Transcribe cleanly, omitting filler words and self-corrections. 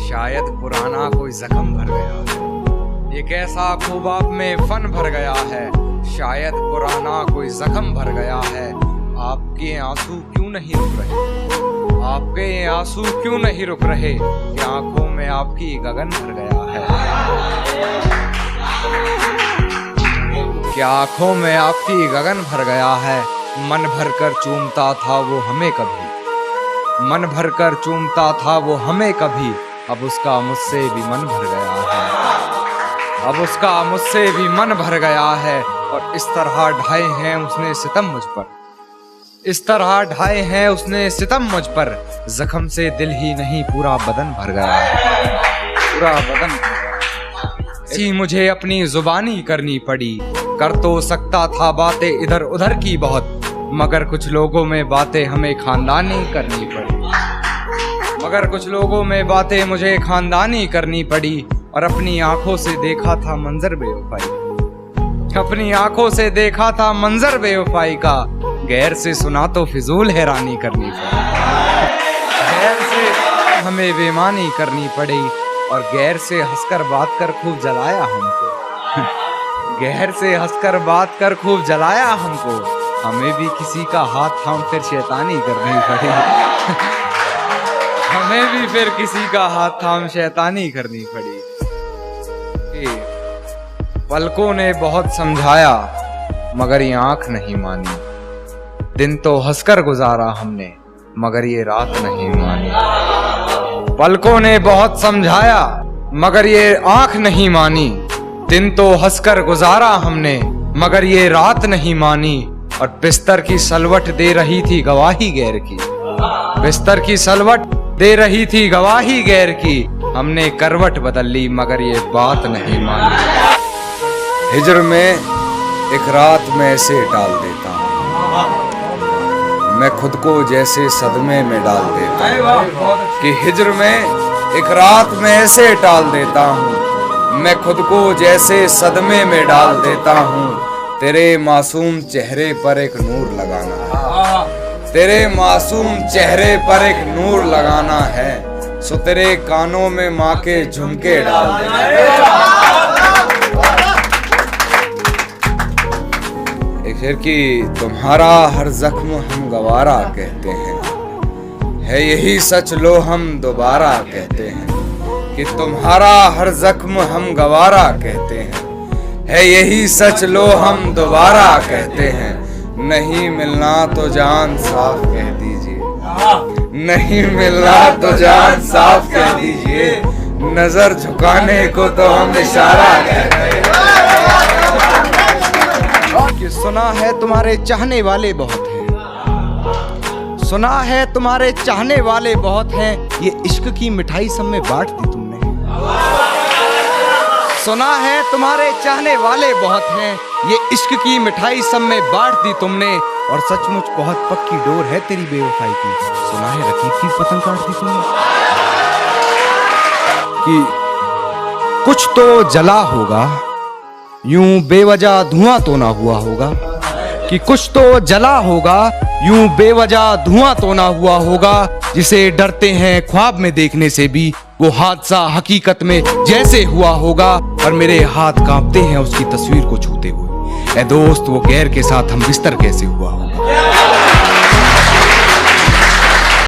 शायद पुराना कोई जख्म भर गया है, एक ऐसा खूब आप में फन भर गया है। शायद पुराना कोई जख्म भर गया है। आपके आंसू क्यों नहीं रुक रहे, आपके आंसू क्यों नहीं रुक रहे, कि आंखों में आपकी गगन भर गया है। क्या आंखों में आपकी गगन भर गया है। मन भर कर चूमता था वो हमें कभी, मन भर कर चूमता था वो हमें कभी, अब उसका मुझसे भी मन भर गया है। अब उसका मुझसे भी मन भर गया है। और इस तरह ढाए हैं उसने सितम मुझ पर, इस तरह ढाए हैं उसने सितम मुझ पर, जख्म से दिल ही नहीं पूरा बदन भर गया है, पूरा बदन। ऐसी मुझे अपनी जुबानी करनी पड़ी, कर तो सकता था बातें इधर उधर की बहुत, मगर कुछ लोगों में बातें हमें खानदानी करनी पड़ी, मगर कुछ लोगों में बातें मुझे खानदानी करनी पड़ी। और अपनी आंखों से देखा था मंजर बेवफाई, अपनी आंखों से देखा था मंजर बेवफाई का, गैर से सुना तो फिजूल हैरानी करनी पड़ी, गैर से हमें बेईमानी करनी पड़ी। और गैर से हंसकर बात कर खूब जलाया हमको, गैर से हंसकर बात कर खूब जलाया हमको, हमें भी किसी का हाथ थाम फिर शैतानी करनी पड़ी, हमें भी फिर किसी का हाथ थाम शैतानी करनी पड़ी। पलकों ने बहुत समझाया मगर ये आंख नहीं मानी, दिन तो हंसकर गुजारा हमने मगर ये रात नहीं मानी। पलकों ने बहुत समझाया मगर ये आंख नहीं मानी, दिन तो हंसकर गुजारा हमने मगर ये रात नहीं मानी। और बिस्तर की सलवट दे रही थी गवाही गैर की, बिस्तर की सलवट दे रही थी गवाही गैर की, हमने करवट बदल ली मगर ये बात नहीं मानी। हिजर में एक रात में ऐसे टाल देता हूँ, मैं खुद को जैसे सदमे में डाल देता हूँ, कि हिजर में एक रात में ऐसे टाल देता हूँ, मैं खुद को जैसे सदमे में डाल देता हूँ। तेरे मासूम चेहरे पर एक नूर लगाना है, तेरे मासूम चेहरे पर एक नूर लगाना है, सो तेरे कानों में माँ के झुमके डाल देना। एक शेर की तुम्हारा हर जख्म हम गवारा कहते हैं, है यही सच लो हम दोबारा कहते हैं, कि तुम्हारा हर जख्म हम गवारा कहते हैं, है यही सच लो हम दोबारा कहते हैं। नहीं मिलना तो जान साफ कह दीजिए, नहीं मिलना तो जान साफ कह दीजिए, नजर झुकाने को तो हम इशारा कहते हैं। सुना है तुम्हारे चाहने वाले बहुत हैं, सुना है तुम्हारे चाहने वाले बहुत हैं, ये इश्क की मिठाई सब में बांट दी तुमने। सुना है तुम्हारे चाहने वाले बहुत हैं, ये इश्क की मिठाई सब में बांट दी तुमने। और सचमुच बहुत पक्की डोर है तेरी बेवफाई की, सुना है रकीब की पतंग काट दी तुमने। कि कुछ तो जला होगा, यूं बेवजह धुआं तो ना हुआ होगा, कि कुछ तो जला होगा, यूं बेवजह धुआं तो ना हुआ होगा, जिसे डरते हैं ख्वाब में देखने से भी वो हादसा हकीकत में जैसे हुआ होगा। और मेरे हाथ कांपते हैं उसकी तस्वीर को छूते हुए, ऐ दोस्त वो गैर के साथ हम बिस्तर कैसे हुआ होगा।